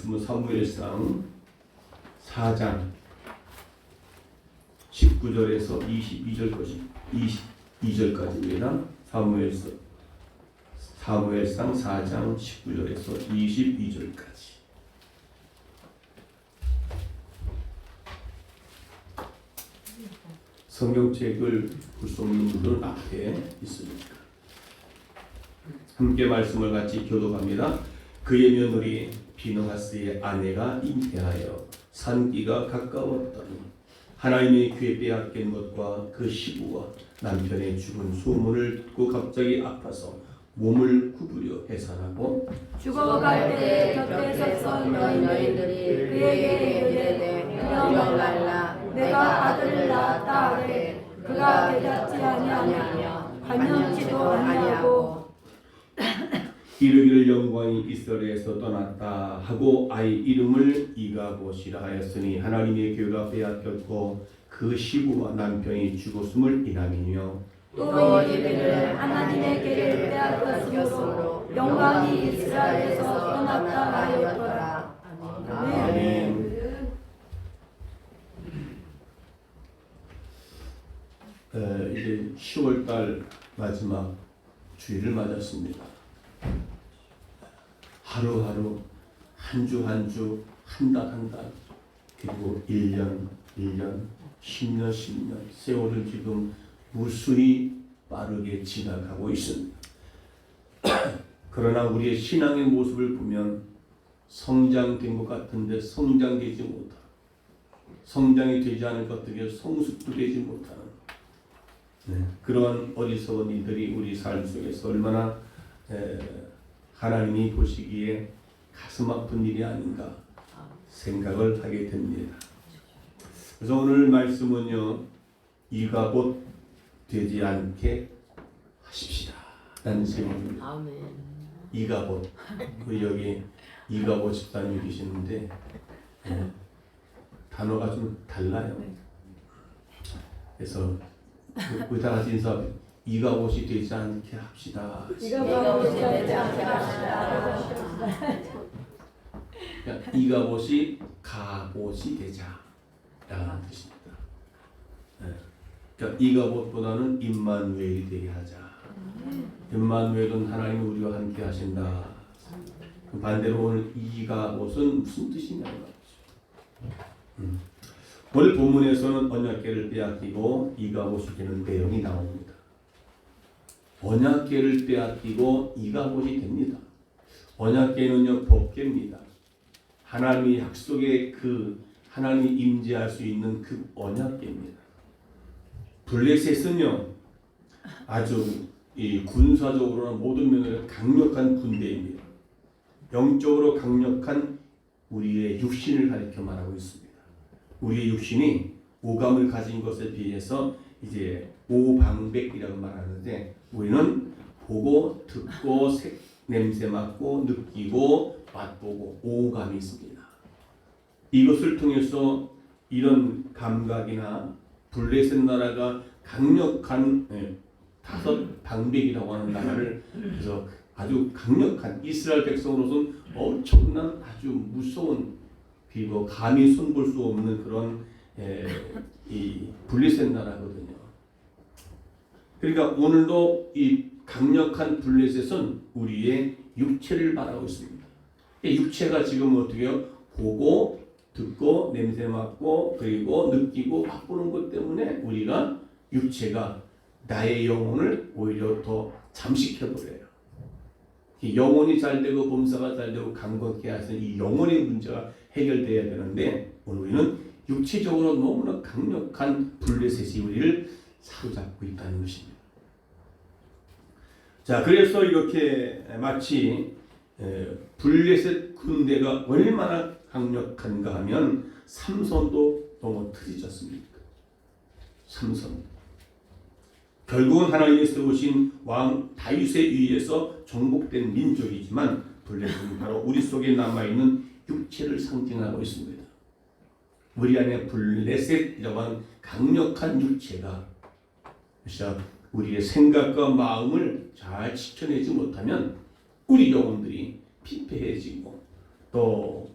말씀은 사무엘상 4장 19절에서 22절까지입니다. 사무엘상 4장 19절에서 22절까지. 성경책을 볼 수 없는 분들은 앞에 있습니다. 함께 말씀을 같이 교독합니다. 그의 며느리 비느하스의 아내가 잉태하여 산기가 가까웠더니 하나님의 귀에 빼앗긴 것과 그 시부와 남편의 죽은 소문을 듣고 갑자기 아파서 몸을 구부려 해산하고 죽어갈 때 곁에 섰던 여인들이 그에게 이르되 일어나라 내가 아들을 낳았다 하되 그가 대답지 아니하며 관념치도 아니하고 이르기를 영광이 이스라엘에서 떠났다 하고 아이 이름을 이가봇이라 하였으니 하나님의 교회가 빼앗겼고 그 시부와 남편이 죽었음을 인함이며 또 이르기를 하나님의 길을 빼앗겼으므로 영광이 이스라엘에서 떠났다 하였더라. 아멘. 이제 10월달 마지막 주일을 맞았습니다. 하루하루 한 주 한 주 한 달 한 달 그리고 1년 10년 세월은 지금 무수히 빠르게 지나가고 있습니다. 그러나 우리의 신앙의 모습을 보면 성장된 것 같은데 성장되지 못하고 성장이 되지 않을 것들이 성숙도 되지 못하는 그런 어리석은 이들이 우리 삶 속에서 얼마나 하나님이 보시기에 가슴 아픈 일이 아닌가 생각을 하게 됩니다. 그래서 오늘 말씀은요, 이가봇 되지 않게 하십시다 라는 제목입니다. 아멘. 이가봇. 여기 이가봇 집사님이 계시는데 단어가 좀 달라요. 그래서 다 같이 인사. 이가봇이 되지 않게 합시다. 이가봇이 되지 않게 합시다. 이가봇이 가봇이 되자라는 뜻입니다. 그러니까 이가봇보다는 임마누엘이 되게 하자. 임마누엘은 하나님이 우리와 함께 하신다. 반대로 오늘 이가봇은 무슨 뜻이냐는 거죠. 오늘 본문에서는 언약궤를 빼앗기고 이가봇이 되는 내용이 나옵니다. 언약궤를 빼앗기고 이가봇이 됩니다. 언약궤는요 법궤입니다. 하나님의 약속의 그 하나님이 임재할 수 있는 그 언약궤입니다. 블레셋은요 아주 이 군사적으로나 모든 면으로 강력한 군대입니다. 영적으로 강력한 우리의 육신을 가리켜 말하고 있습니다. 우리의 육신이 오감을 가진 것에 비해서 이제 오방백이라고 말하는데 우리는 보고 듣고 냄새 맡고 느끼고 맛보고 오감이 있습니다. 이것을 통해서 이런 감각이나 블레셋 나라가 강력한 다섯 방백이라고 하는 나라를 그래서 아주 강력한 이스라엘 백성으로서는 엄청난 아주 무서운 그리고 감히 손볼 수 없는 그런 이 블레셋 나라거든요. 그러니까 오늘도 이 강력한 블레셋은 우리의 육체를 바라고 있습니다. 육체가 지금 어떻게 해요? 보고 듣고 냄새 맡고 그리고 느끼고 맛보는 것 때문에 우리가 육체가 나의 영혼을 오히려 더 잠식해버려요. 영혼이 잘되고 범사가 잘되고 강건케 하시는 이 영혼의 문제가 해결돼야 되는데 우리는 육체적으로 너무나 강력한 블레셋이 우리를 사로잡고 있다는 것입니다. 자, 그래서 이렇게 마치 블레셋 군대가 얼마나 강력한가 하면 삼손도 넘어뜨리지 않습니까? 삼손. 결국은 하나님이 세우신 왕 다윗에 의해서 정복된 민족이지만 블레셋은 바로 우리 속에 남아있는 육체를 상징하고 있습니다. 우리 안에 블레셋이라고 하는 강력한 육체가 우리의 생각과 마음을 잘 지켜내지 못하면 우리 영혼들이 피폐해지고 또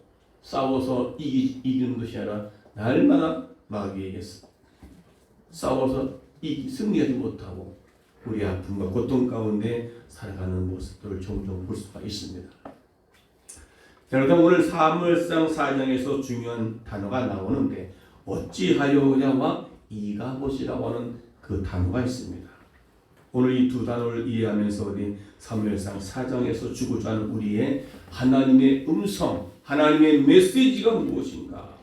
싸워서 이기는 것이 아니라 날마다 마귀에게 싸워서 승리하지 못하고 우리 아픔과 고통 가운데 살아가는 모습들을 종종 볼 수가 있습니다. 자, 그럼 오늘 사무엘상 4장에서 중요한 단어가 나오는데 어찌하여냐와 이가봇이라고 하는 그 단어가 있습니다. 오늘 이 두 단어를 이해하면서 우리 사무엘상 4장에서 주고자 하는 우리의 하나님의 음성, 하나님의 메시지가 무엇인가?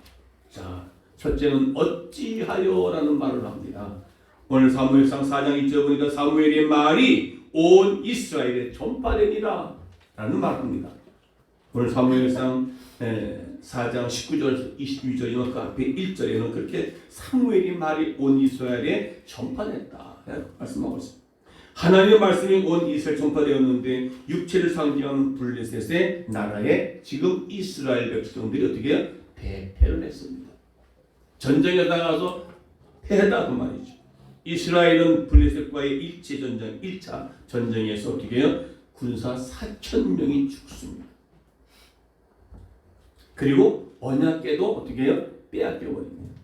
자, 첫째는 어찌하여라는 말을 합니다. 오늘 사무엘상 4장 2절 보니까 사무엘의 말이 온 이스라엘에 전파되니라 라는 말을 합니다. 오늘 사무엘상 4장 19절에서 22절이나 그 앞에 1절에는 그렇게 사무엘의 말이 온 이스라엘에 전파됐다 말씀하고 있습니다. 하나님의 말씀이 온 이스라엘 전파되었는데 육체를 상징하는 블레셋의 나라에 지금 이스라엘 백성들이 어떻게 해요? 대패를 했습니다. 전쟁에 나가서 패했다고 말이죠. 이스라엘은 블레셋과의 일체 전쟁, 1차 전쟁에서 어떻게 해요? 군사 4,000명이 죽습니다. 그리고 언약궤도 어떻게 해요? 빼앗겨버립니다.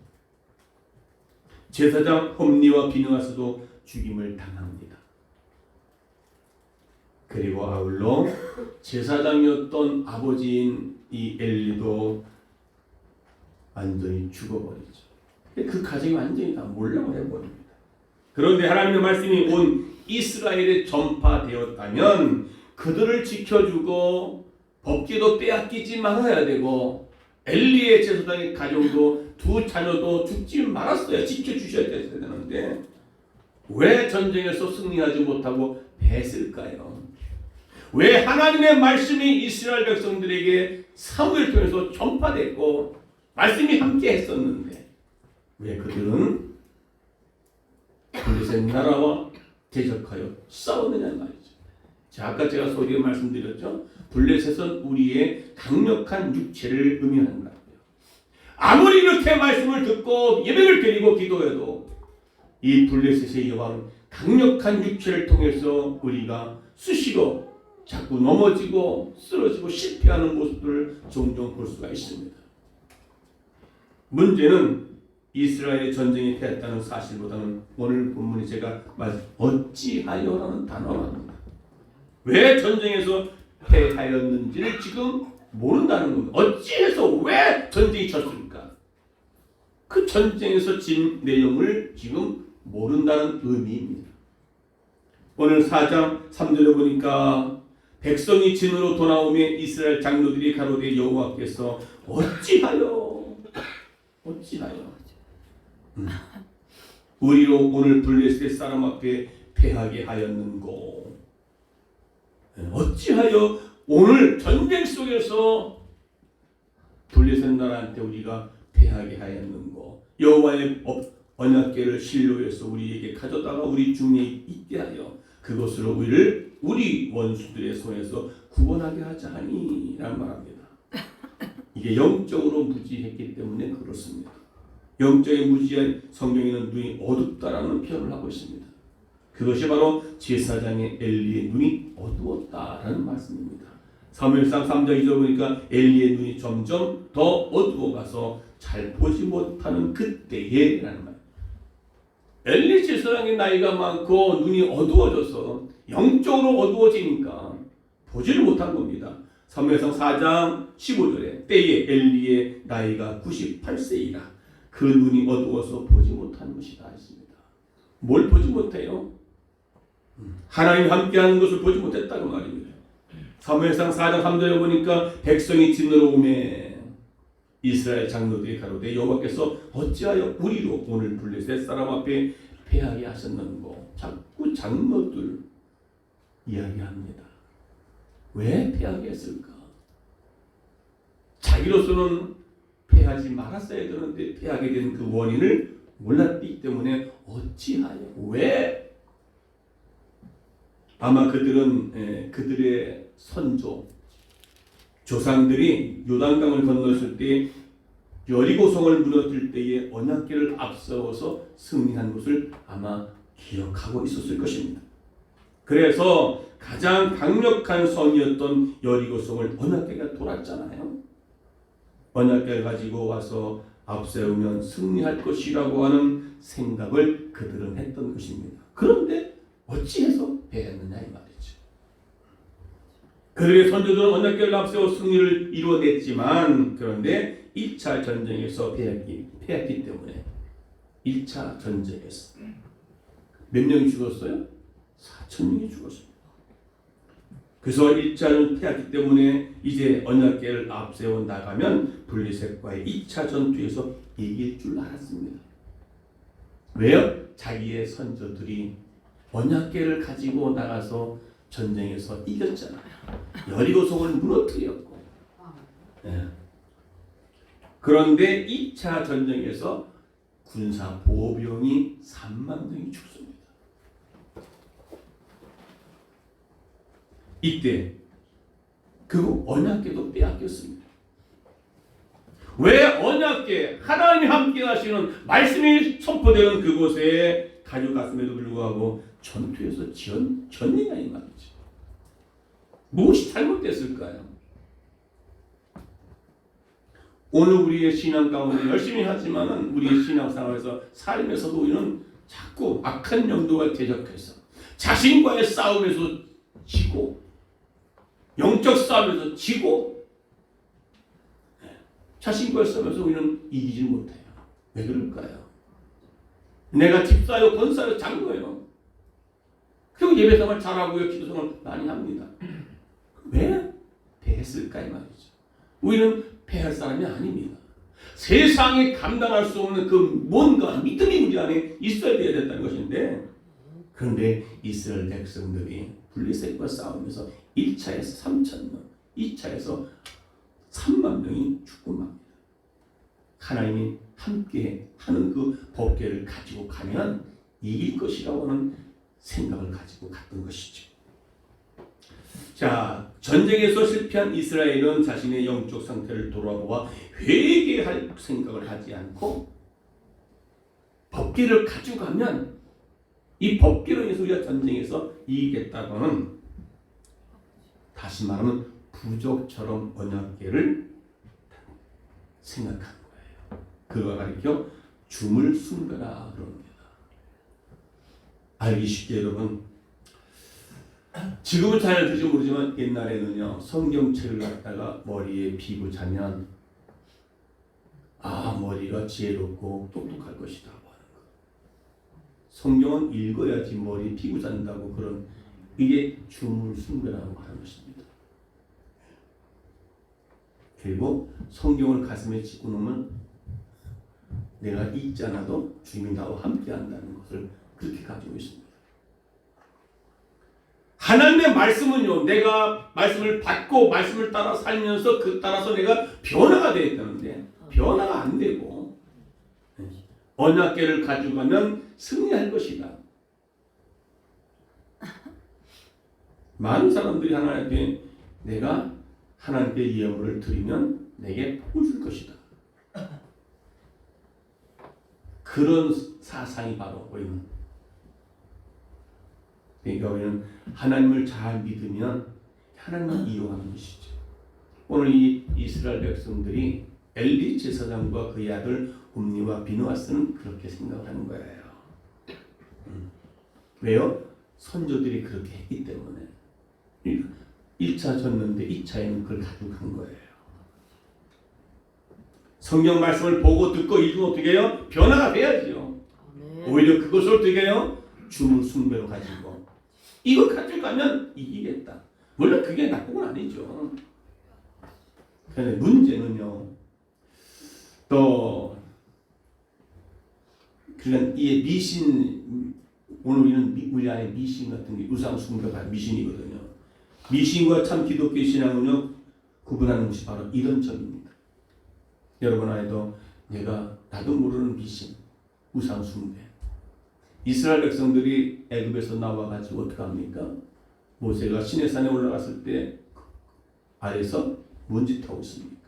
제사장 홈리와 비느하스도 죽임을 당합니다. 그리고 아울러 제사장이었던 아버지인 이 엘리도 완전히 죽어버리죠. 그 가정이 완전히 다 몰락을 해버립니다. 그런데 하나님의 말씀이 온 이스라엘에 전파되었다면 그들을 지켜주고 법궤도 빼앗기지 말아야 되고 엘리의 제사장의 가정도 두 자녀도 죽지 말았어야 지켜주셔야 되는데 왜 전쟁에서 승리하지 못하고 패했을까요? 왜 하나님의 말씀이 이스라엘 백성들에게 사무엘 통해서 전파됐고 말씀이 함께 했었는데 왜 그들은 블레셋 나라와 대적하여 싸우느냐 말이죠. 자, 아까 제가 소리에 말씀드렸죠. 블레셋은 우리의 강력한 육체를 의미하는 거예요. 아무리 이렇게 말씀을 듣고 예배를 드리고 기도해도 이 블레셋의 여왕 강력한 육체를 통해서 우리가 수시로 자꾸 넘어지고 쓰러지고 실패하는 모습들을 종종 볼 수가 있습니다. 문제는 이스라엘의 전쟁이 패했다는 사실보다는 오늘 본문이 제가 말한 어찌하여라는 단어가 합니다. 왜 전쟁에서 패하였는지를 지금 모른다는 겁니다. 어찌해서 왜 전쟁이 졌을까? 그 전쟁에서 진 내용을 지금 모른다는 의미입니다. 오늘 4장 3절에 보니까 백성이 진으로 돌아오며 이스라엘 장로들이 가로되 여호와께서 어찌하여 우리로 오늘 블레셋 사람 앞에 패하게 하였는고 어찌하여 오늘 전쟁 속에서 블레셋 나라한테 우리가 패하게 하였는고 여호와의 언약궤를 실로에서 우리에게 가져다가 우리 중에 있게 하여 그것으로 우리 원수들의 손에서 구원하게 하자 하니 라는 말합니다. 이게 영적으로 무지했기 때문에 그렇습니다. 영적인 무지한 성경에는 눈이 어둡다라는 표현을 하고 있습니다. 그것이 바로 제사장의 엘리의 눈이 어두웠다라는 말씀입니다. 사무엘상 3장 2절 보니까 엘리의 눈이 점점 더 어두워가서 잘 보지 못하는 그때에 라는 말. 엘리 제사장의 나이가 많고 눈이 어두워져서 영적으로 어두워지니까 보지를 못한 겁니다. 사무엘상 4장 15절에 때에 엘리의 나이가 98세이라 그 눈이 어두워서 보지 못한 것이다 했습니다. 뭘 보지 못해요? 하나님 함께하는 것을 보지 못했다고 말입니다. 사무엘상 4장 3절에 보니까 백성이 진으로 오매 이스라엘 장로들이 가로되 여호와께서 어찌하여 우리로 오늘 블레셋 사람 앞에 패하게 하셨는고 자꾸 장로들 이야기합니다. 왜 패하게 했을까? 자기로서는 패하지 말았어야 되는데 패하게 된 그 원인을 몰랐기 때문에 어찌하여 왜? 아마 그들은 그들의 선조 조상들이 요단강을 건넜을 때 여리고성을 무너뜨릴 때에 언약궤를 앞세워서 승리한 것을 아마 기억하고 있었을 것입니다. 그래서 가장 강력한 성이었던 여리고성을 언약궤가 돌았잖아요. 언약궤를 가지고 와서 앞세우면 승리할 것이라고 하는 생각을 그들은 했던 것입니다. 그런데 어찌해서 패했느냐 이 말이죠. 그들의 선조들은 언약궤를 앞세워 승리를 이루어냈지만 그런데 1차 전쟁에서 패했기 때문에 1차 전쟁에서 몇 명이 죽었어요? 4,000명이 죽었습니다. 그래서 1차는 패했기 때문에 이제 언약궤를 앞세워 나가면 블레셋과의 2차 전투에서 이길 줄 알았습니다. 왜요? 자기의 선조들이 언약궤를 가지고 나가서 전쟁에서 이겼잖아요. 여리고성을 무너뜨렸고. 네. 그런데 2차 전쟁에서 군사 보병이 3만 명이 죽습니다. 이때 그 언약궤도 빼앗겼습니다. 왜 언약궤 하나님이 함께 하시는 말씀이 선포되는 그곳에 다녀갔음에도 불구하고 전투에서 전이냐 이 말이죠. 무엇이 잘못됐을까요? 오늘 우리의 신앙 가운데 열심히 하지만은 우리의 신앙생활에서 삶에서도 우리는 자꾸 악한 영도가 대적해서 자신과의 싸움에서 지고 영적 싸움에서 지고 자신과의 싸움에서 우리는 이기지 못해요. 왜 그럴까요? 내가 집사요 권사요 장로예요. 그리고 예배생활 잘하고요 기도생활 많이 합니다. 왜 패했을까 이 말이죠. 우리는 패할 사람이 아닙니다. 세상에 감당할 수 없는 그 뭔가 믿음이 우리 안에 있어야 돼야 된다는 것인데 그런데 이스라엘 백성들이 블레셋과 싸우면서 1차에서 3,000명, 2차에서 3만 명이 죽고 맙니다. 하나님이 함께 하는 그 법궤를 가지고 가면 이길 것이라고 하는 생각을 가지고 갔던 것이죠. 자, 전쟁에서 실패한 이스라엘은 자신의 영적 상태를 돌아보아 회개할 생각을 하지 않고 법궤를 가져가면 이 법궤로 인해서 우리가 전쟁에서 이기겠다고는 다시 말하면 부족처럼 언약궤를 생각하는 거예요. 그거 가리켜 줌을 숨겨라 그럽니다. 알기 쉽게 여러분, 지금은 잘 들지 모르지만 옛날에는요 성경책을 갖다가 머리에 비고 자면 머리가 지혜롭고 똑똑할 것이다 하는 거. 성경은 읽어야지 머리 비고 잔다고 그런 이게 줌을 숨겨라고 하는 것입니다. 그리고 성경을 가슴에 짚고 놓으면 내가 잊지 않아도 주님이 나와 함께 한다는 것을 그렇게 가지고 있습니다. 하나님의 말씀은요, 내가 말씀을 받고 말씀을 따라 살면서 그 따라서 내가 변화가 되어 있다는데 변화가 안 되고 언약궤를 가져가면 승리할 것이다. 많은 사람들이 하나님께 내가 하나님께 예물을 드리면 내게 복을 줄 것이다. 그런 사상이 바로 우리는 그러니까 우리는 하나님을 잘 믿으면 하나님을 이용하는 것이죠. 오늘 이 이스라엘 백성들이 엘리 제사장과 그의 아들 홈니와 비느하스는 그렇게 생각을 하는 거예요. 왜요? 선조들이 그렇게 했기 때문에 1차 졌는데 2차에는 그걸 가져간 거예요. 성경 말씀을 보고 듣고 읽으면 어떻게 해요? 변화가 돼야죠. 오히려 그것을 어떻게 해요? 줌을 숭배로 가지고 이거 가져가면 이기겠다. 물론 그게 나쁜 건 아니죠. 그런데 문제는요. 또 그러니까 이 미신 오늘 우리는 우리 안에 미신 같은 게 우상 숭배가 미신이거든요. 미신과 참 기독교 신앙은요 구분하는 것이 바로 이런 점입니다. 여러분 안에도 나도 모르는 미신, 우상 숭배. 이스라엘 백성들이 애굽에서 나와가지고 어떻게 합니까? 모세가 시내산에 올라갔을 때 아래서 뭔 짓 하고 있습니까?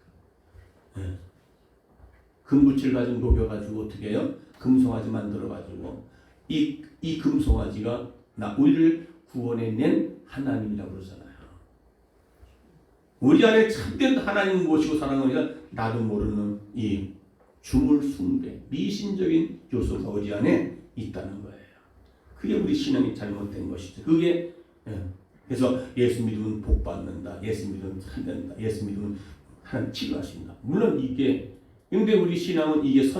금붙이를 가지고 녹여가지고 어떻게 해요? 금송아지 만들어가지고 이 금송아지가 우리를 구원해낸 하나님이라고 그러잖아요. 우리 안에 참된 하나님을 모시고 사는 거니까 나도 모르는 이 주물 숭배, 미신적인 요소가 우리 안에 있다는 거예요. 그게 우리 신앙이 잘못된 것이죠. 그게 그래서 예수 믿으면 복 받는다. 예수 믿으면 살된다. 예수 믿으면 하나님 치료하신다. 물론 이게 근데 우리 신앙은 이게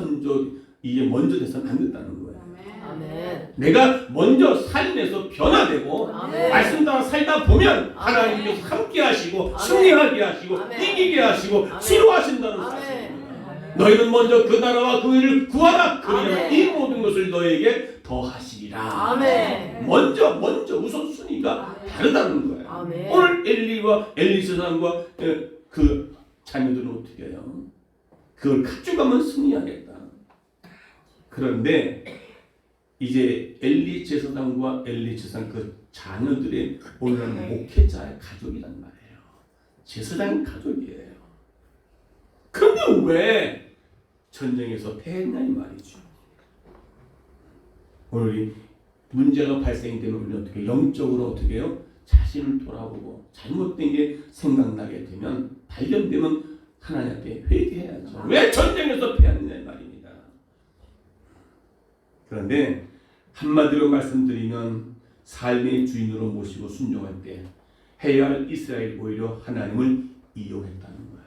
이게 먼저 돼서는 안 된다는 거예요. 아멘. 내가 먼저 삶에서 변화되고 아멘. 말씀 따라 살다 보면 하나님께서 함께 하시고 아멘. 승리하게 하시고 아멘. 이기게 하시고 아멘. 치료하신다는 아멘. 사실. 너희는 먼저 그 나라와 그 의를 구하라. 그러면 아멘. 이 모든 것을 너에게 더하시리라. 아멘. 먼저 우선순위가 다르다는 거예요. 아멘. 오늘 엘리와 엘리사장과 그 자녀들은 어떻게 해요? 그걸 가져가면 승리하겠다. 그런데 이제 엘리 제사장과 엘리 제사장 그 자녀들의 오늘은 목회자의 가족이란 말이에요. 제사장 가족이에요. 그런데 왜 전쟁에서 패했냐 이 말이죠. 오늘 문제가 발생이 되면 우리는 어떻게 영적으로 어떻게 해요? 자신을 돌아보고 잘못된 게 생각나게 되면 발견되면 하나님 앞에 회개해야죠. 왜 전쟁에서 패했느냐 이 말입니다. 그런데 한마디로 말씀드리면 삶의 주인으로 모시고 순종할 때 해야 할 이스라엘 오히려 하나님을 이용했다는 거예요.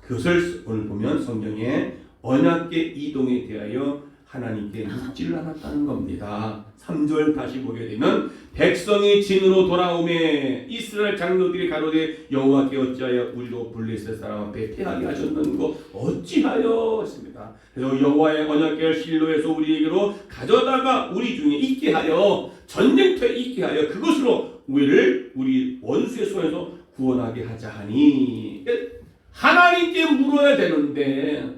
그것을 오늘 보면 성경에 언약궤 이동에 대하여 하나님께 묻지를 않았다는 겁니다. 3절 다시 보게 되면 백성이 진으로 돌아오매 이스라엘 장로들이 가로되 여호와께 어찌하여 우리로 블레셋 사람 앞에 패하게 하셨는고 어찌하여 했습니다. 그래서 여호와의 언약궤를 실로에서 우리에게로 가져다가 우리 중에 있게 하여 전쟁터에 있게 하여 그것으로 우리 원수의 손에서 구원하게 하자 하니 하나님께 물어야 되는데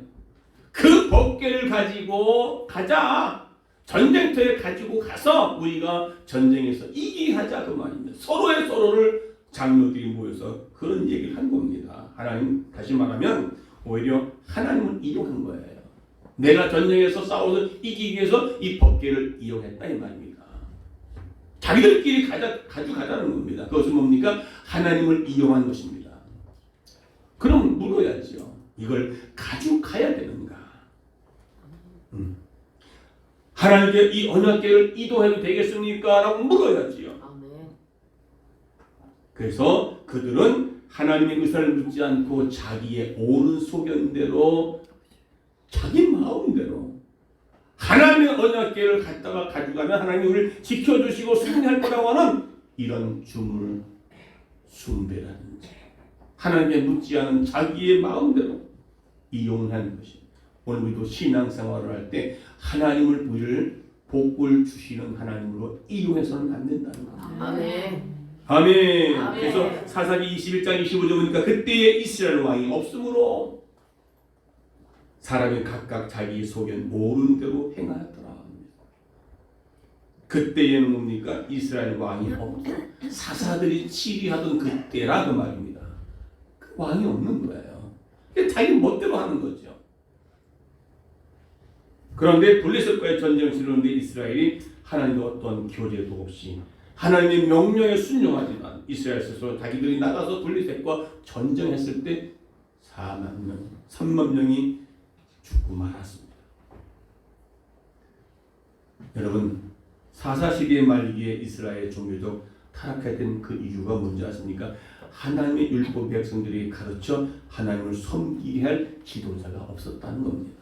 그 법궤를 가지고 가자. 전쟁터에 가지고 가서 우리가 전쟁에서 이기게 하자 그 말입니다. 서로를 장로들이 모여서 그런 얘기를 한 겁니다. 하나님 다시 말하면 오히려 하나님을 이용한 거예요. 내가 전쟁에서 싸워서 이기기 위해서 이 법궤를 이용했다 이 말입니다. 자기들끼리 가져가자는 겁니다. 그것은 뭡니까? 하나님을 이용한 것입니다. 그럼 물어야죠. 이걸 가져가야 되는가? 하나님께 이 언약궤를 이동해도 되겠습니까? 라고 물어야지요. 아멘. 그래서 그들은 하나님의 의사를 묻지 않고 자기의 옳은 소견대로 자기 마음대로 하나님의 언약궤를 갖다가 가져가면 하나님이 우리를 지켜주시고 승리할 거라고 하는 이런 주물 숭배라든지 하나님께 묻지 않은 자기의 마음대로 이용하는 것입니다. 오늘 우리도 신앙생활을 할 때 하나님을 우리를 복을 주시는 하나님으로 이용해서는 안 된다는 겁니다. 아멘. 아멘. 아멘. 그래서 사사기 21장 25절 보니까 그때에 이스라엘 왕이 없으므로 사람이 각각 자기 소견 모르는 대로 행하였더라. 그때에는 뭡니까? 이스라엘 왕이 없고 사사들이 치리하던 그때라 그 말입니다. 그 왕이 없는 거예요. 자기 멋대로 하는 거죠. 그런데 블레셋과의 전쟁을 치르는데 이스라엘이 하나님과 어떤 교제도 없이 하나님의 명령에 순종하지만 이스라엘 스스로 자기들이 나가서 블레셋과 전쟁했을 때 4만 명, 3만 명이 죽고 말았습니다. 여러분 사사시대의 말기에 이스라엘 종교적 타락했던 그 이유가 뭔지 아십니까? 하나님의 율법 백성들이 가르쳐 하나님을 섬기게 할 지도자가 없었다는 겁니다.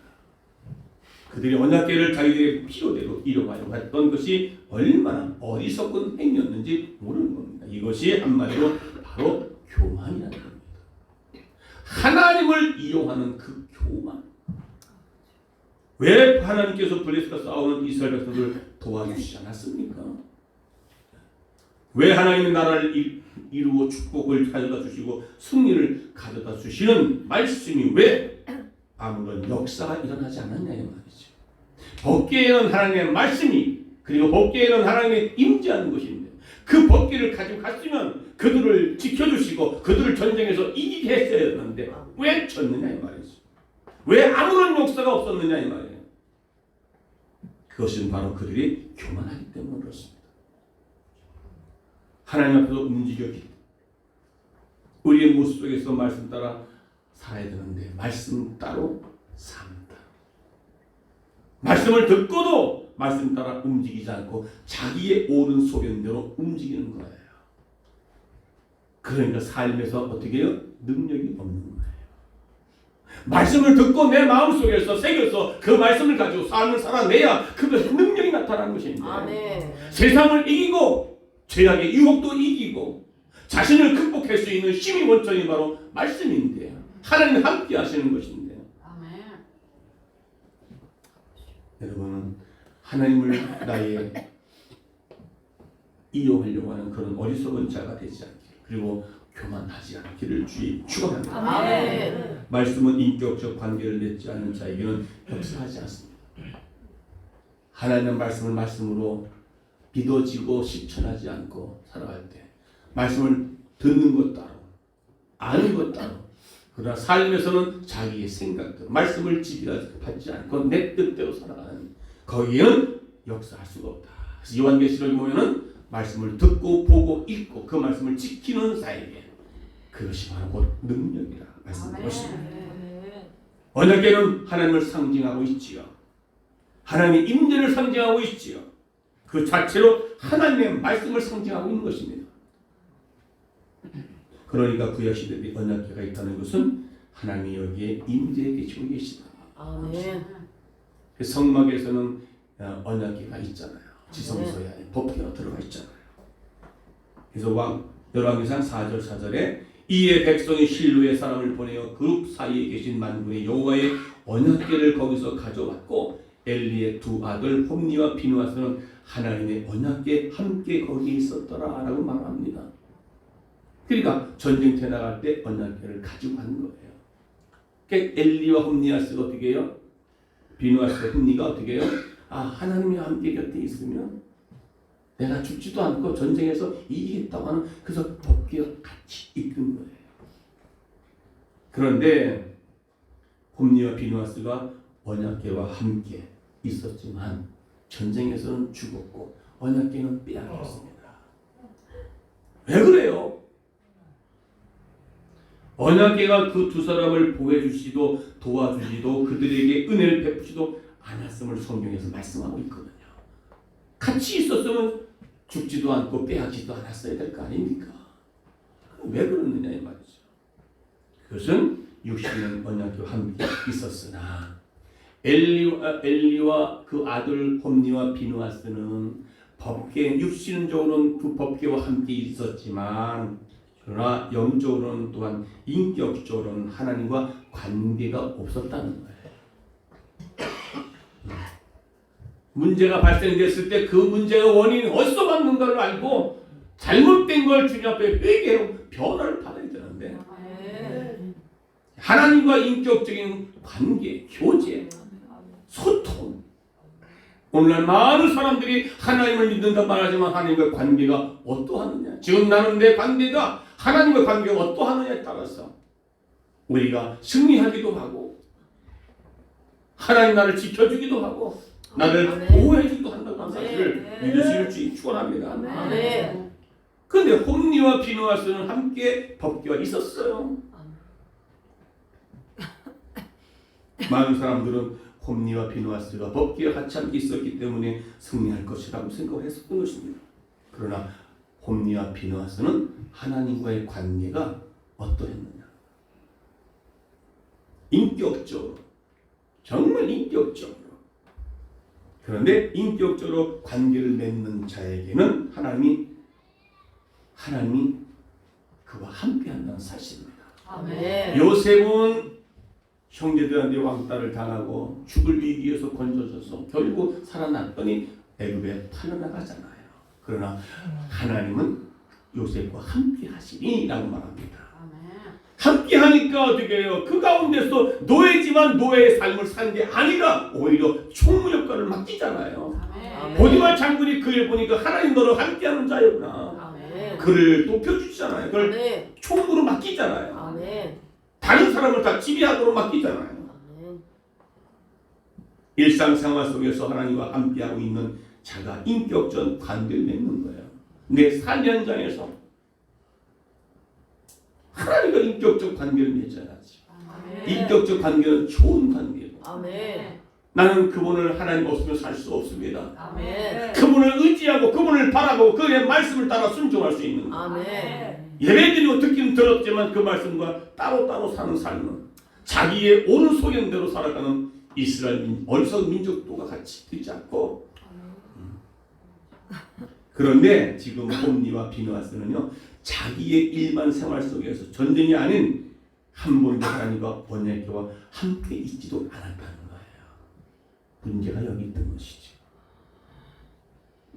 그들이 언약궤를 자기들의 필요대로 이용하려고 했던 것이 얼마나 어리석은 행위였는지 모르는 겁니다. 이것이 한마디로 바로 교만이라는 겁니다. 하나님을 이용하는 그 교만. 왜 하나님께서 블레셋과 싸우는 이스라엘 백성들을 도와주시지 않았습니까? 왜 하나님의 나라를 이루고 축복을 가져다 주시고 승리를 가져다 주시는 말씀이 왜 아무런 역사가 일어나지 않았냐 이 말이죠. 법궤에는 하나님의 말씀이 그리고 법궤에는 하나님의 임재하는 것인데 그 법궤를 가지고 갔으면 그들을 지켜주시고 그들을 전쟁에서 이기게 했어야 했는데 왜 졌느냐 이 말이죠. 왜 아무런 역사가 없었느냐 이 말이에요. 그것은 바로 그들이 교만하기 때문에 그렇습니다. 하나님 앞에서 움직였기 우리의 모습 속에서 말씀 따라 살아야 되는데 말씀 따로 삶 따로. 말씀을 듣고도 말씀 따라 움직이지 않고 자기의 옳은 소견대로 움직이는 거예요. 그러니까 삶에서 어떻게 해요? 능력이 없는 거예요. 말씀을 듣고 내 마음속에서 새겨서 그 말씀을 가지고 삶을 살아내야 그것이 능력이 나타나는 것인데 아멘. 세상을 이기고 죄악의 유혹도 이기고 자신을 극복할 수 있는 힘이 원천이 바로 말씀인데요. 하나님 함께 하시는 것인데요. 아멘. 여러분은 하나님을 나의 이용하려고 하는 그런 어리석은 자가 되지 않기를, 그리고 교만하지 않기를 축원합니다. 아멘. 말씀은 인격적 관계를 맺지 않는 자에게는 역사하지 않습니다. 하나님의 말씀을 말씀으로 믿어지고 실천하지 않고 살아갈 때 말씀을 듣는 것 따로 아는 것 따로, 그러나 삶에서는 자기의 생각대로 말씀을 지배하지 않고 내 뜻대로 살아가는, 거기에는 역사할 수가 없다. 그래서 요한계시록에 보면은 말씀을 듣고 보고 읽고 그 말씀을 지키는 자에게 그것이 바로 곧 능력이라 말씀하는 것입니다. 언약궤는 하나님을 상징하고 있지요. 하나님의 임재를 상징하고 있지요. 그 자체로 하나님의 말씀을 상징하고 있는 것입니다. 그러니까 구약시대에 언약궤가 있다는 것은 하나님이 여기에 임재해 계시고 계시다. 아멘. 성막에서는 언약궤가 있잖아요. 지성소에 법궤가 들어가 있잖아요. 그래서 열왕기상 4절 4절에 이에 백성이 실로의 사람을 보내어 그룹 사이에 계신 만군의 여호와의 언약궤를 거기서 가져왔고 엘리의 두 아들 홈니와 비누아스는 하나님의 언약궤 함께 거기 있었더라라고 말합니다. 그러니까 전쟁터에 나갈 때 언약궤를 가지고 간 거예요. 그러니까 엘리와 홈니아스가 어떻게 해요? 비누아스와 홈니가 어떻게 해요? 하나님이 함께 곁에 있으면 내가 죽지도 않고 전쟁에서 이기겠다고 하는, 그래서 법궤와 같이 이끈 거예요. 그런데 홈니와 비누아스가 언약궤와 함께 있었지만 전쟁에서는 죽었고 언약궤는 빼앗겼습니다. 왜 그래요? 언약궤가 그 두 사람을 보호해 주시도 도와주시도 그들에게 은혜를 베푸시도 않았음을 성경에서 말씀하고 있거든요. 같이 있었으면 죽지도 않고 빼앗지도 않았어야 될 거 아닙니까? 왜 그러느냐 이 말이죠. 그것은 육신은 언약궤와 함께 있었으나 엘리와 그 아들 홈니와 비누아스는 법궤, 육신적으로는 그 법궤와 함께 있었지만 그러나 영적으로는 또한 인격적으로는 하나님과 관계가 없었다는 거예요. 문제가 발생됐을 때 그 문제의 원인이 어디서 받는가를 알고 잘못된 걸 주님 앞에 회개하고 변화를 받아야 되는데 하나님과 인격적인 관계, 교제, 소통. 오늘날 많은 사람들이 하나님을 믿는다 말하지만 하나님과 관계가 어떠하느냐, 지금 나는 내 관계가 하나님과 관계가 어떠하느냐에 따라서 우리가 승리하기도 하고 하나님 나를 지켜주기도 하고 나를 보호해주기도 한다고 하는 사실을 믿으시길 축원합니다. 그런데 홈니와 비누아스는 함께 법궤가 있었어요. 많은 사람들은 홈니와 비누아스가 법궤와 같이 함께 있었기 때문에 승리할 것이라고 생각을 했었던 것입니다. 그러나 홈니와 비누아스는 하나님과의 관계가 어떠했느냐? 인격적으로, 정말 인격적으로. 그런데 인격적으로 관계를 맺는 자에게는 하나님이 그와 함께한다는 사실입니다. 아멘. 요셉은 형제들한테 왕따를 당하고 죽을 위기에서 건져져서 결국 살아났더니 애굽에 팔려나가잖아요. 그러나 하나님은 요셉과 함께 하시니라고 말합니다. 함께 하니까 어떻게 해요? 그 가운데서 노예지만 노예의 삶을 사는 게 아니라 오히려 총무 역할을 맡기잖아요. 보디발 장군이 그를 보니까 하나님 너를 함께하는 자였구나. 그를 높여주잖아요. 그걸 총무로 맡기잖아요. 다른 사람을 다 지배하도록 맡기잖아요. 일상생활 속에서 하나님과 함께하고 있는 자가 인격적 관계를 맺는 거예요. 내 삶 현장에서 하나님과 인격적 관계를 맺어야지. 인격적 관계는 좋은 관계고 아멘. 나는 그분을 하나님 없으면 살 수 없습니다. 아멘. 그분을 의지하고 그분을 바라보고 그의 말씀을 따라 순종할 수 있는 것. 아멘. 예배드리고 듣기는 들었지만 그 말씀과 따로따로 사는 삶은 자기의 옳은 소견대로 살아가는 이스라엘 어리석은 민족도가 같이 되지 않고 그런데 지금 홈리와 비누아스는요 자기의 일반 생활 속에서 전쟁이 아닌 한 번도 하나님과 언약궤와 함께 있지도 않았다는 거예요. 문제가 여기 있던 것이죠.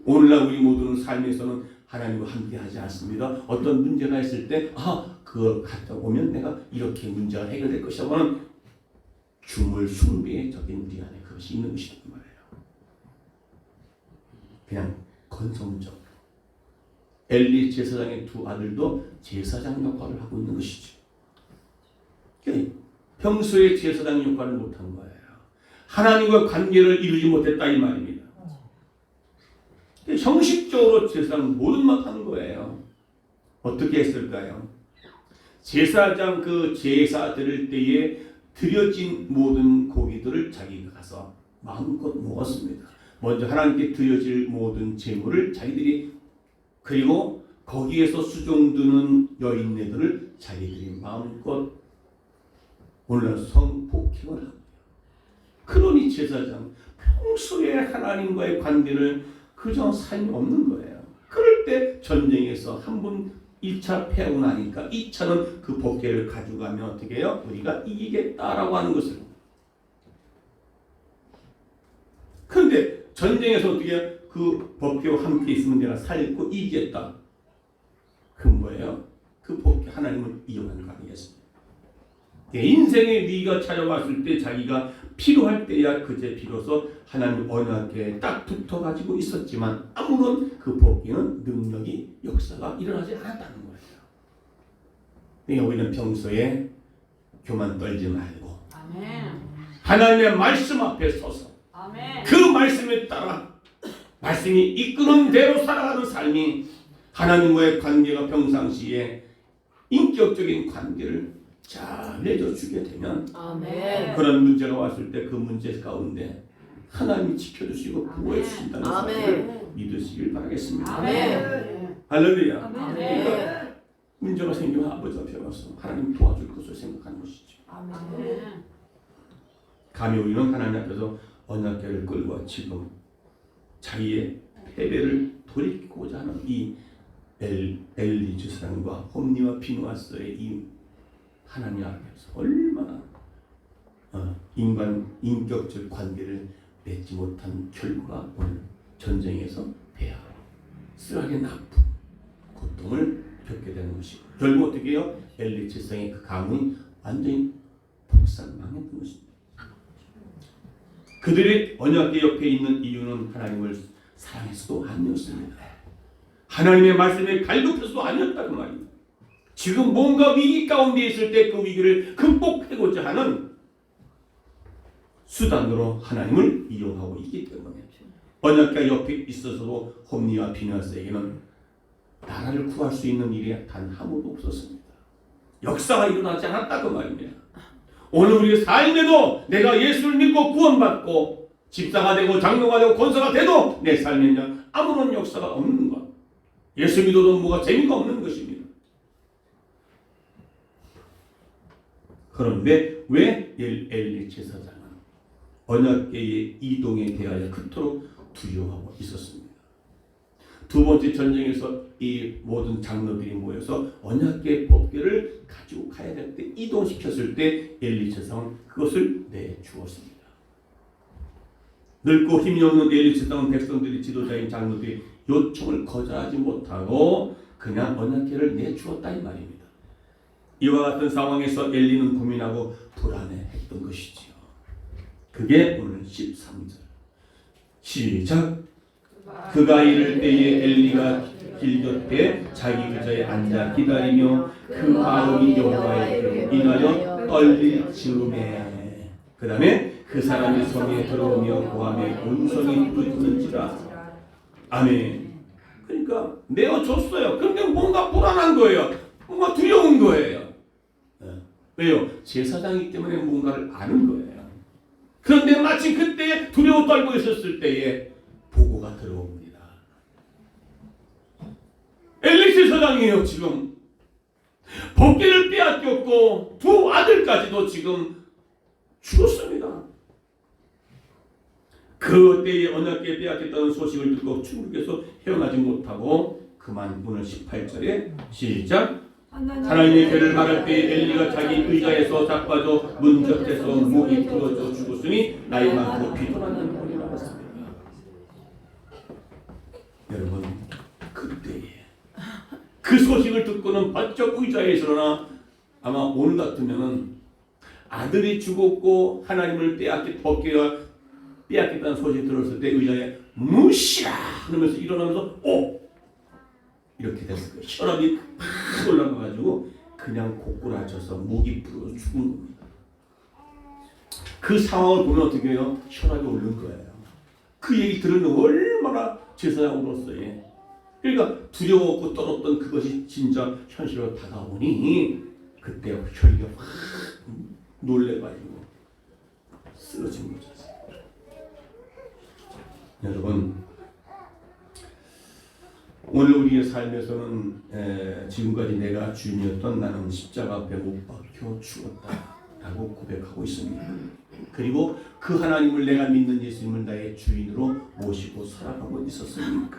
오늘날 우리 모두는 삶에서는 하나님과 함께 하지 않습니다. 어떤 문제가 있을 때 그거 갔다 오면 내가 이렇게 문제가 해결될 것이라고 하는 주물 숭배의 적인 우리 안에 그것이 있는 것이란 말이에요. 그냥 건성적으로 엘리 제사장의 두 아들도 제사장 역할을 하고 있는 것이죠. 그러니까 평소에 제사장 역할을 못한 거예요. 하나님과 관계를 이루지 못했다 이 말입니다. 형식적으로 제사장 모든 것 하는 거예요. 어떻게 했을까요? 제사장 그 제사 드릴 때에 드려진 모든 고기들을 자기가 가서 마음껏 먹었습니다. 먼저 하나님께 드려질 모든 제물을 자기들이 그리고 거기에서 수종드는 여인네들을 자기들이 마음껏 오늘날 성폭행을 합니다. 그러니 제사장 평소에 하나님과의 관계를 그저 삶이 없는 거예요. 그럴 때 전쟁에서 한 번 1차 패하고 나니까 2차는 그 법궤를 가져가면 어떻게 해요? 우리가 이기겠다라고 하는 것을. 그런데 전쟁에서 어떻게 해요? 그 법궤와 함께 있으면 내가 살고 이기겠다. 그 뭐예요? 그 법궤 하나님을 이용하는 거 아니겠습니까? 인생의 위기가 찾아왔을 때 자기가 필요할 때야 그제 비로소 하나님 언약궤에 딱 붙어가지고 있었지만 아무런 그 법궤는 능력이 역사가 일어나지 않았다는 거예요. 그러니까 우리는 평소에 교만 떨지 말고 하나님의 말씀 앞에 서서 그 말씀에 따라 말씀이 이끄는 대로 살아가는 삶이 하나님과의 관계가 평상시에 인격적인 관계를 잘 맺어주게 되면 아멘. 그런 문제가 왔을 때 그 문제 가운데 하나님이 지켜주시고 구호해 주신다는 사실을 믿으시길 바라겠습니다. 아멘. 할렐루야. 아멘. 그러니까 문제가 생기면 아버지 앞에 와서 하나님 도와줄 것을 생각하는 것이죠. 감히 우리는 하나님 앞에서 언약궤를 끌고 지금 자기의 패배를 돌이키고자 하는 이 엘리 제사장과 홈리와 비누아스의 이 하나님 앞에서 얼마나 인격적 관계를 맺지 못한 결과가 오늘 전쟁에서 패하고 쓰라린 아픔, 고통을 겪게 되는 것이고 결국 어떻게 해요? 엘리 제사장의 그 가문이 완전히 폭삭망했던 것입니다. 그들이 언약궤 옆에 있는 이유는 하나님을 사랑해서도 아니었습니다. 하나님의 말씀에 갈급해서도 아니었다 그 말입니다. 지금 뭔가 위기 가운데 있을 때 그 위기를 극복하고자 하는 수단으로 하나님을 이용하고 있기 때문에 언약궤 옆에 있어서도 홈리와 비누아스에게는 나라를 구할 수 있는 일이 단 아무도 없었습니다. 역사가 일어나지 않았다 그 말입니다. 오늘 우리의 삶에도 내가 예수를 믿고 구원받고 집사가 되고 장로가 되고 권사가 돼도 내 삶에는 아무런 역사가 없는 것. 예수 믿어도 뭐가 재미가 없는 것입니다. 그런데 왜 엘리 제사장은 언약궤의 이동에 대하여 그토록 두려워하고 있었습니다. 두 번째 전쟁에서 이 모든 장로들이 모여서 언약궤 법궤를 가지고 가야 될 때 이동시켰을 때 엘리 제사장은 그것을 내주었습니다. 늙고 힘이 없는 엘리 제사장은 백성들이 지도자인 장로들이 요청을 거절하지 못하고 그냥 언약궤를 내주었다 이 말입니다. 이와 같은 상황에서 엘리는 고민하고 불안해했던 것이지요. 그게 오늘 13절 시작. 그가 이를 때에 엘리가 길 곁에 자기 의자에 앉아 기다리며 그 마음이 여호와의 이름으로 인하여 떨릴 즈음에 그 다음에 그 사람이 성에 들어오며 고함에 음성이 부르는지라. 아멘. 그러니까 내어줬어요. 그런데 뭔가 불안한 거예요. 뭔가 두려운 거예요. 왜요? 제사장이기 때문에 뭔가를 아는 거예요. 그런데 마침 그때 두려워 떨고 있었을 때에 보고가 들어옵니다. 엘리 제사장이에요. 지금 법궤를 빼앗겼고 두 아들까지도 지금 죽었습니다. 그때에 언약궤 빼앗겼다는 소식을 듣고 충국에서 헤어나지 못하고 그만 오늘 18절에 시작. 하나님의 궤를 말할 때 엘리가 자기 의자에서 자빠져 문 곁에서 목이 부러져 죽었으니 나이 많고 비도하는 꼴이 나왔습니다. 여러분 그때에 그 소식을 듣고는 번쩍 의자에 일어나 아마 오늘 같으면은 아들이 죽었고 하나님을 법궤가 빼앗겼다는 소식이 들었을 때 의자에 무시라 그러면서 일어나면서 이렇게 됐을 거예요. 혈압이 팍 올라가가지고 그냥 고꾸라져서 목이 부러져 죽은 겁니다. 그 상황을 보면 어떻게 해요? 혈압이 오른 거예요. 그 얘기 들으면 얼마나 제사장으로서의 그러니까 두려웠고 떨었던 그것이 진짜 현실로 다가오니 그때 혈기가 확 놀래가지고 쓰러진 거죠. 여러분 오늘 우리의 삶에서는 지금까지 내가 주인이었던 나는 십자가 앞에 못 박혀 죽었다 라고 고백하고 있습니다. 그리고 그 하나님을 내가 믿는 예수님을 나의 주인으로 모시고 살아가고 있었습니까?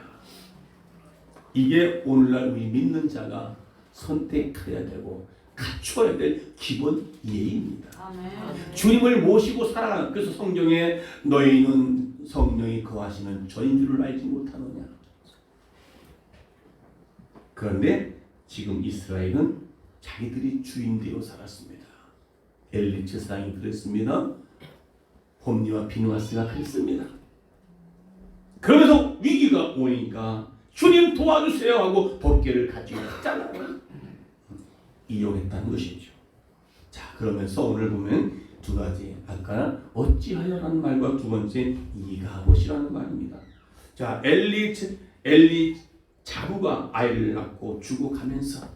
이게 오늘날 우리 믿는 자가 선택해야 되고 갖춰야 될 기본 예입니다. 아멘. 주님을 모시고 살아가는 그래서 성경에 너희는 성령이 거하시는 저인 줄을 알지 못하느냐. 그런데 지금 이스라엘은 자기들이 주인 되어 살았습니다. 엘리 제사장이 그랬습니다. 홈리와 비누아스가 그랬습니다. 그러면서 위기가 오니까 주님 도와주세요 하고 법궤를 가지고 갔잖아요. 이용했다는 것이죠. 자, 그러면서 오늘 보면 두 가지 아까 어찌하여라는 말과 두 번째 이가봇이라는 말입니다. 자, 엘리 자부가 아이를 낳고 죽어가면서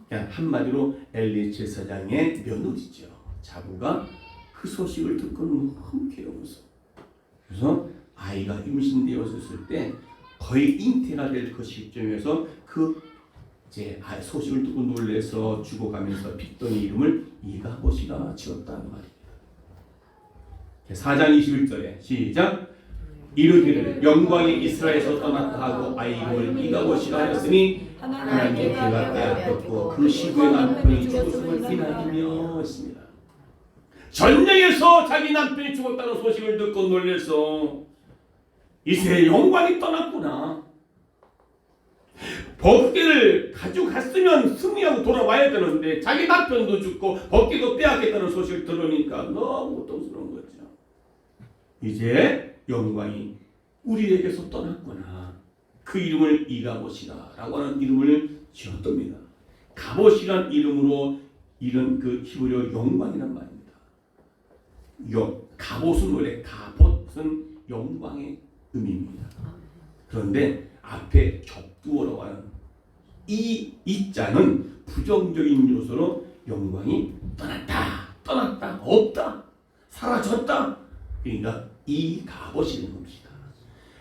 그냥 한마디로 엘리 제사장의 며느리죠. 자부가 그 소식을 듣고는 너무 괴로워서 그래서 아이가 임신되었을 때 거의 잉태가 될 그 시점에서 그 이제 소식을 듣고 놀래서 죽어가면서 빚더니 이름을 이가봇이라 지었다는 말입니다. 4장 21절에 시작. 이르기를 영광이 이스라엘에서 떠났다 하고 아이를 이가봇이라 하였으니 하나님의 귀가 빼앗겼고 그 시부의 남편이 죽었음을 비나이며 했습니다. 전쟁에서 자기 남편이 죽었다는 소식을 듣고 놀래서 이제 영광이 떠났구나. 법궤를 가져갔으면 승리하고 돌아와야 되는데 자기 남편도 죽고 법궤도 빼앗겼다는 소식을 들으니까 너무 고통스러운 거죠. 이제 영광이 우리에게서 떠났구나. 그 이름을 이가봇이라 라고 하는 이름을 지었답니다. 가봇이란 이름으로 이런 그 히브리어 영광이란 말입니다. 가봇은 원래 가봇은 영광의 의미입니다. 그런데 앞에 접두어라고 하는 이자는 부정적인 요소로 영광이 떠났다, 없다, 사라졌다. 그러니까 이 가봇이 되는 겁니다.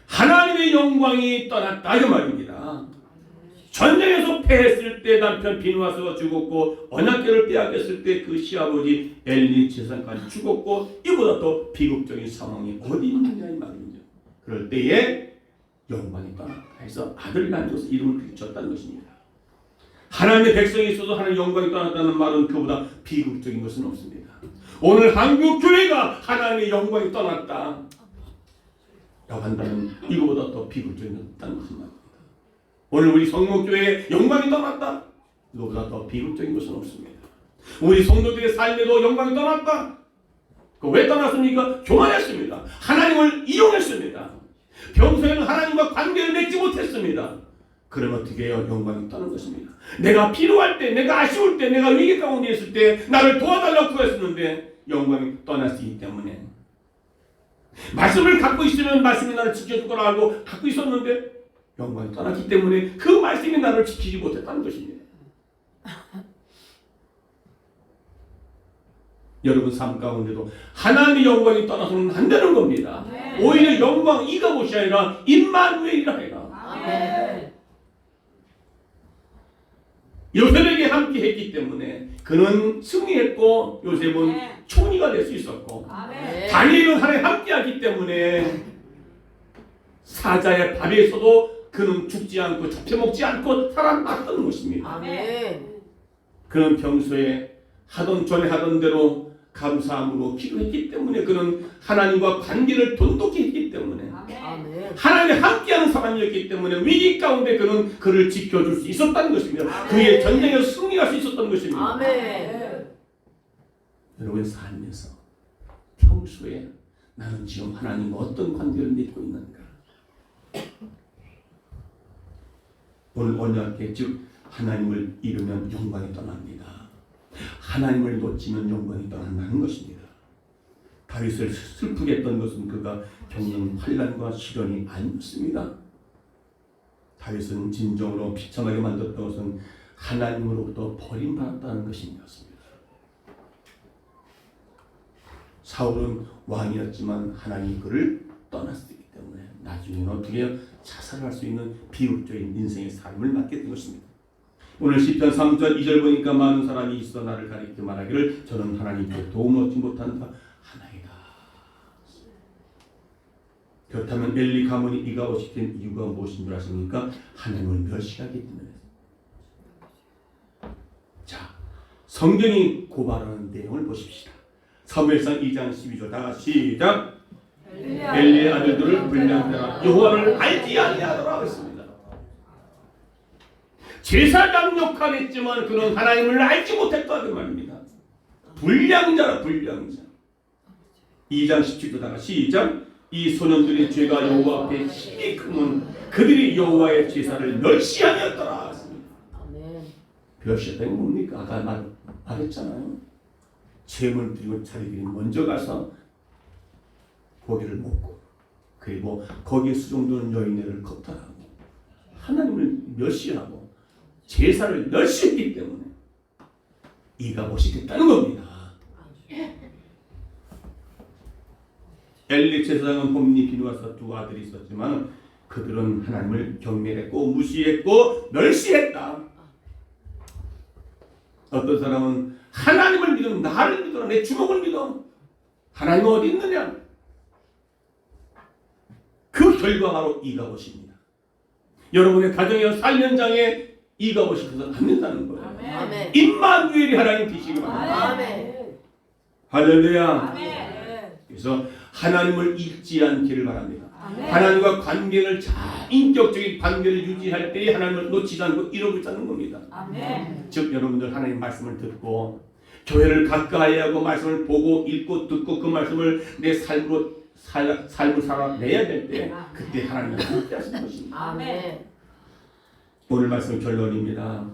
하나님의 영광이 떠났다 이 말입니다. 전쟁에서 패했을 때 남편 비누아스가 죽었고 언약궤를 빼앗겼을 때 그 시아버지 엘리 제사장까지 죽었고 이보다 더 비극적인 상황이 어디 있느냐 이 말입니다. 그럴 때에 영광이 떠났다 해서 아들을 낳아서 이름을 붙였다는 것입니다. 하나님의 백성이 있어도 하나님의 영광이 떠났다는 말은 그보다 비극적인 것은 없습니다. 오늘 한국 교회가 하나님의 영광이 떠났다 라고 한다면 이거보다 더 비극적인 것은 없다는 것입니다. 오늘 우리 성목교회의 영광이 떠났다 이거보다 더 비극적인 것은 없습니다. 우리 성도들의 삶에도 영광이 떠났다. 왜 떠났습니까? 교만했습니다. 하나님을 이용했습니다. 평소에는 하나님과 관계를 맺지 못했습니다. 그러면 어떻게 해요? 영광이 떠난 것입니다. 내가 필요할 때, 내가 아쉬울 때, 내가 위기 가운데 있을 때 나를 도와달라고 구했었는데 영광이 떠났기 때문에 말씀을 갖고 있으면 말씀이 나를 지켜줄 거라 알고 갖고 있었는데 영광이 떠났기 때문에 그 말씀이 나를 지키지 못했다는 것입니다. 여러분 삶 가운데도 하나님의 영광이 떠나서는 안 되는 겁니다. 아멘. 오히려 영광 이가봇이 아니라 임마누엘이라 해라. 아멘. 요셉에게 함께 했기 때문에 그는 승리했고 요셉은 총리가 될 수 있었고 아멘. 다니엘은 하나님 함께 하기 때문에 사자의 밥에서도 그는 죽지 않고 잡혀먹지 않고 살아났던 것입니다. 아멘. 그는 평소에 전에 하던 대로 감사함으로 기도했기 때문에 그는 하나님과 관계를 돈독히 했기 때문에 아멘. 하나님이 함께하는 사람이었기 때문에 위기 가운데 그는 그를 지켜줄 수 있었다는 것입니다. 그의 전쟁에서 승리할 수 있었던 것입니다. 아멘. 여러분 살면서 평소에 나는 지금 하나님과 어떤 관계를 맺고 있는가? 오늘 언약계 즉 하나님을 잃으면 영광이 떠납니다. 하나님을 놓치면 영광이 떠난다는 것입니다. 다윗을 슬프게 했던 것은 그가 겪는 환난과 시련이 아니었습니다. 다윗은 진정으로 비참하게 만들었던 것은 하나님으로부터 버림받았다는 것이었습니다. 사울은 왕이었지만 하나님이 그를 떠났기 때문에 나중에는 어떻게 자살할 수 있는 비극적인 인생의 삶을 맞게 된 것입니다. 오늘 시편 3절 2절 보니까 많은 사람이 있어 나를 가리켜 말하기를 저는 하나님께 도움 얻지 못한다 하나이다. 그렇다면 엘리 가문이 이가봇이 된 이유가 무엇인 줄 아십니까? 하나님을 멸시하기 때문에. 자, 성경이 고발하는 내용을 보십시다. 사무엘상 2장 12절 다 같이 시작. 엘리의 아들들을 불량하라 여호와를 알지 아니하더라 했습니다. 제사장 역할을 했지만 그는 하나님을 알지 못했다는 말입니다. 불량자라 불량자. 2장 17절 다 같이 시작. 이 소년들의 죄가 여호와 앞에 심히 크면 그들이 여호와의 제사를 멸시하였더라 했습니다. 멸시했다는 게 뭡니까? 아까 말했잖아요. 제물 드리고 자기들이 먼저 가서 고기를 먹고 그리고 거기에 수종되는 여인들을 겁탈하고 하나님을 멸시하고 제사를 멸시했기 때문에 이가봇이 됐다는 겁니다. 엘리 제사장은 홈니 비누아서 두 아들이 있었지만 그들은 하나님을 경멸했고 무시했고 멸시했다. 어떤 사람은 하나님을 믿어 나를 믿어 내 주먹을 믿어 하나님은 어디 있느냐? 그 결과 바로 이가봇입니다. 여러분의 가정의 삶 현장에 이가봇이 있어서 안 된다는 거예요. 아멘. 임마누엘이 하나님 되시기 바랍니다. 아멘. 할렐루야. 아멘. 그래서 하나님을 잊지 않기를 바랍니다. 아멘. 하나님과 관계를 인격적인 관계를 유지할 때 하나님을 놓치지 않고 잃어버리지 않는 겁니다. 아멘. 즉 여러분들 하나님 말씀을 듣고 교회를 가까이 하고 말씀을 보고 읽고 듣고 그 말씀을 내 삶으로 삶을 살아내야 될 때 그때 하나님이 함께 하시는 것입니다. 아멘. 오늘 말씀 결론입니다.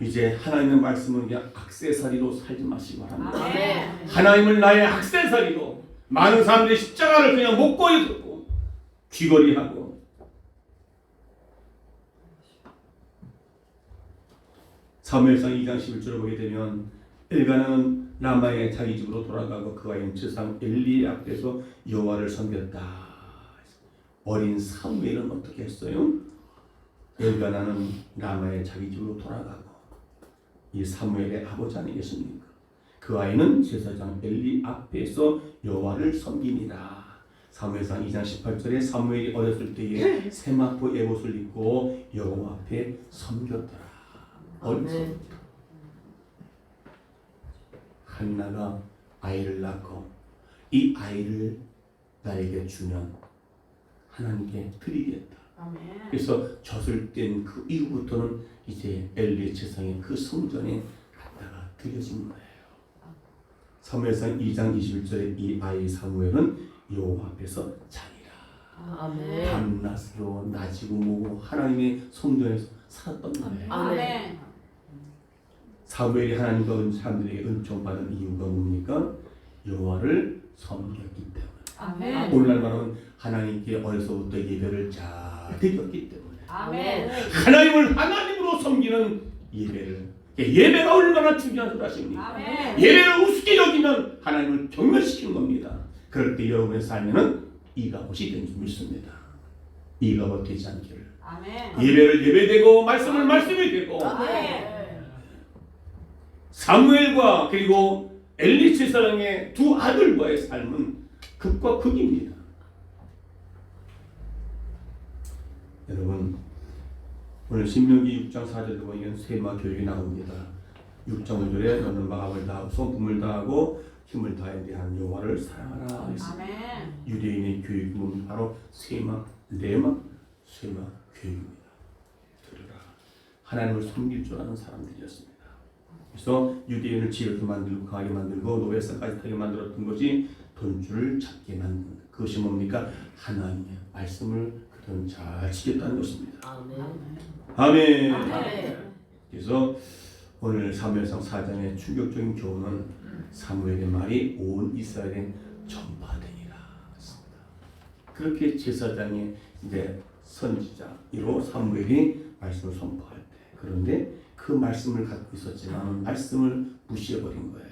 이제 하나님의 말씀은 그냥 액세서리로 살지 마시기 바랍니다. 아멘. 하나님을 나의 액세서리로 많은 사람들이 십자가를 그냥 목걸이 듣고 귀걸이하고 사무엘상 2장 11절을 보게 되면 엘가나는 라마의 자기 집으로 돌아가고 그 아이는 제사장 엘리 앞에서 여호와를 섬겼다. 어린 사무엘은 어떻게 했어요? 엘가나는 라마의 자기 집으로 돌아가고 이 사무엘의 아버지 아니겠습니까? 그 아이는 제사장 엘리 앞에서 여호와를 섬깁니다. 사무엘상 2장 18절에 사무엘이 어렸을 때에 세마포 에봇을 입고 여호와 앞에 섬겼더라. 어렸습니다. 한나가 아이를 낳고 이 아이를 나에게 주면 하나님께 드리겠다. 그래서 젖을 뗀 그 이후부터는 이제 엘리 제사장의 그 성전에 갖다가 드려진 거예요. 사무엘상 2장 21절에 이 아이 사무엘은 여호와 앞에서 자니라. 아멘. 밤낮으로 낮이고 뭐고 하나님의 성전에서 살았던 거예요. 아멘. 사무엘이 하나님과 사람들에게 은총받은 이유가 뭡니까? 여호와를 섬겼기 때문에. 아멘. 오늘날 말하면 하나님께 어려서부터 예배를 잘 드렸기 때문에 아멘. 하나님을 하나님으로 섬기는 예배를 예배가 얼마나 중요한 줄 아십니까? 아멘. 예배를 우습게 여기면 하나님을 경멸시키는 겁니다. 그럴 때 여러분의 삶에는 이가봇이 된 줄 믿습니다. 이가봇 되지 않기를. 아멘. 예배를 예배되고 말씀을 말씀이 되고 아멘. 사무엘과 그리고 엘리 제사장의 두 아들과의 삶은 극과 극입니다. 여러분 오늘 신명기 6장 4절에 보면 세마 교육이 나옵니다. 6장 5절에 너는 마음을 다하고 성품을 다하고 힘을 다해 대한 여호와를 사랑하라 했습니다. 아멘. 유대인의 교육은 바로 세마, 레마, 세마 교육입니다. 들으라. 하나님을 섬길 줄 아는 사람들이었습니다. 그래서 유대인을 지혜롭게 만들고 강하게 만들고 노예상까지 타게 만들었던 것이 돈줄을 잡게 만든 그것이 뭡니까? 하나님의 말씀을 그들은 잘 지켰다는 것입니다. 아멘. 아멘. 아멘. 그래서 오늘 사무엘상 4장의 충격적인 교훈은 사무엘의 말이 온 이스라엘에 전파되니라 했습니다. 그렇게 제사장의 이제 선지자로 사무엘이 말씀을 선포할 때, 그런데 그 말씀을 갖고 있었지만 말씀을 무시해버린 거예요.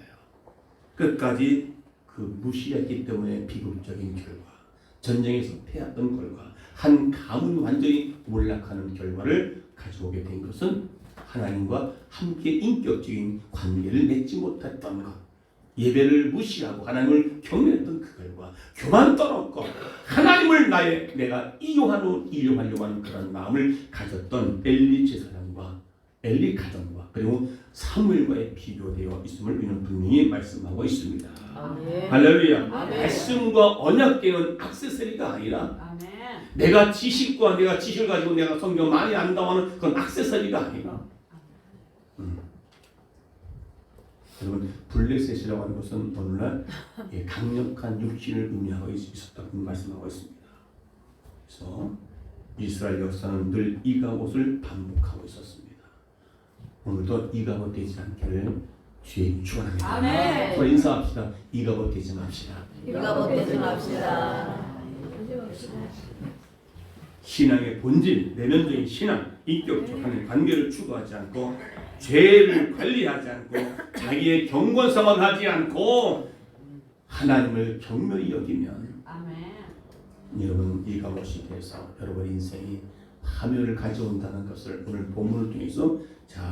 끝까지 그 무시했기 때문에 비극적인 결과, 전쟁에서 패했던 결과, 한 가문 완전히 몰락하는 결과를 가져오게 된 것은 하나님과 함께 인격적인 관계를 맺지 못했던 것, 예배를 무시하고 하나님을 경외했던 그 결과, 교만 떠넘고 하나님을 내가 이용하려고 하는 그런 마음을 가졌던 엘리 제사장과 엘리 가정과 그리고 사무엘과의 비교되어 있음을 우리는 분명히 말씀하고 있습니다. 아멘. 할렐루야. 아멘. 말씀과 언약계는 액세서리가 아니라 아멘. 내가 지식을 가지고 내가 성경 많이 안다고 하는 그건 액세서리가 아니라 여러분 블레셋이라고 하는 것은 오늘날 강력한 육신을 의미하고 있었다고 말씀하고 있습니다. 그래서 이스라엘 역사는 늘 이가봇을 반복하고 있었습니다. 오늘도 이가봇 되지 않기를 주의 축원합니다. 아멘. 서로 인사합시다. 이가봇 되지 맙시다. 이가봇 되지 맙시다. 신앙의 본질, 내면적인 신앙, 인격적 하는 관계를 추구하지 않고 죄를 관리하지 않고 자기의 경건성을 하지 않고 하나님을 경멸히 여기면 아멘. 여러분 이가봇이 돼서 여러분의 인생이 파멸을 가져온다는 것을 오늘 본문을 통해서 잘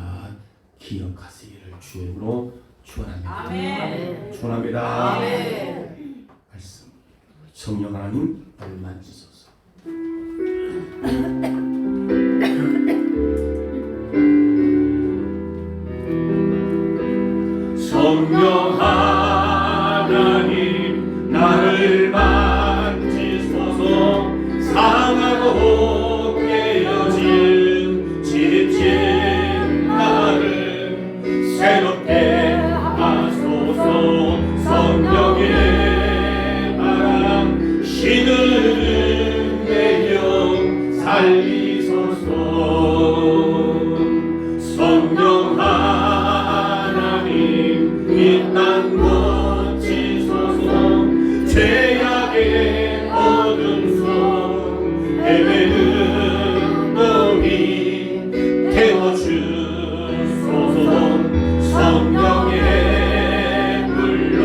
기억하시기를 주의 이름으로 축원합니다. 아멘. 축원합니다. 아멘. 말씀 성령 하나님 나를 만지소서. 성령 하나님 나를 만지소서. 상하고 깨어진 지친 나를 새롭게 하소서. 성령의 바람 시드는 내 영 살리소서. 성령 하나님 이 땅 고치소서. 죄악의 어둠 속 헤매는 너희 태워주소서. 성령의 불로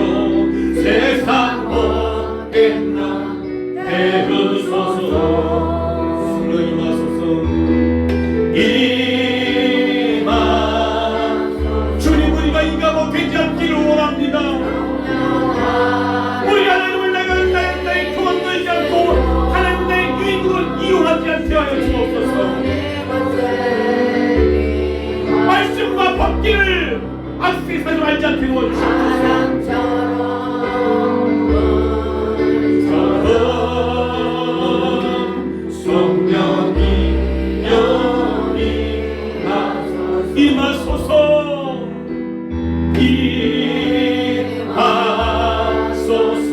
세상 못된 영 배우소서. 성령이 와소서. 주님 우리가 이가봇 되지 않기를 원합니다. 우리 하나님을 나의 교만 되지 않고 하나님 나의 유익으로 이용하지 않게 하여 주옵소서. 말씀과 법기를 악세사지 말지 않게 도와주시옵소서. 성령이 여기 임하소서. 임하소서.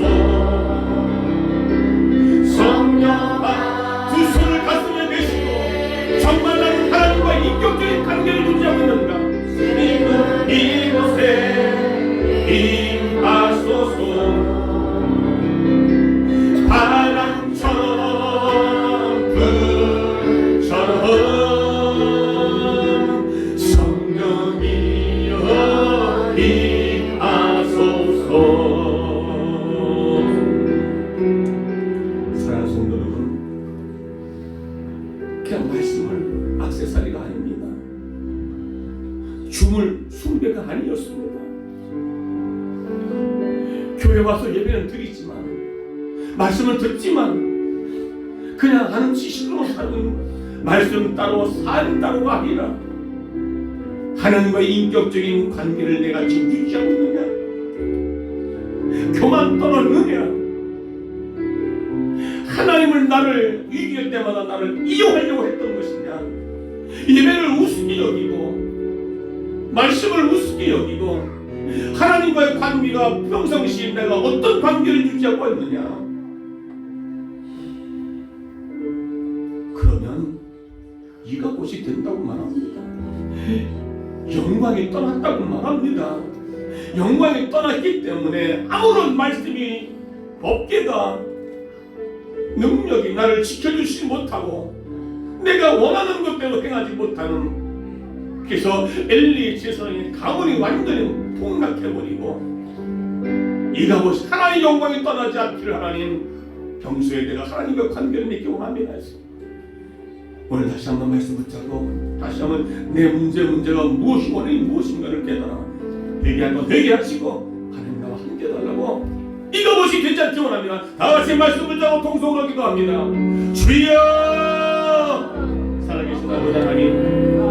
성령아 두 손을 가슴에 대시고 정말 나는 하나님과 인격적인 관계를 유지하고 있는가. 이곳에 임하소서. 바람처럼 불처럼 성령이 교회 와서 예배는 드리지만 말씀을 듣지만 그냥 하는 지식으로 살고 있는 거야. 말씀 따로 산 따로가 아니라 하나님과의 인격적인 관계를 내가 지금 유지하고 있느냐? 교만 떠났느냐? 하나님을 나를 위기할 때마다 나를 이용하려고 했던 것이냐? 예배를 우습게 여기고 말씀을 우습게 여기고 하나님과의 관계가 평상시에 내가 어떤 관계를 유지하고 있느냐? 그러면 이가 곧이 된다고 말합니다. 영광이 떠났다고 말합니다. 영광이 떠났기 때문에 아무런 말씀이 법계가 능력이 나를 지켜주지 못하고 내가 원하는 것대로 행하지 못하는, 그래서 엘리의 제사장의 가문이 완전히 폭락해버리고 이가봇이 하나님의 영광이 떠나지 않기를 하나님 평소에 내가 하나님과 관계를 맺기 원합니다. 오늘 다시 한번 말씀 붙잡고 다시 한번 내 문제가 무엇이 원인이 무엇인가를 깨달아 회개하고 회개하시고 하나님 나와 함께 해달라고 이가봇이 되지 않기 원합니다. 다같이 말씀 붙잡고 통성으로 기도합니다. 주여 살아계신 아버지 하나님,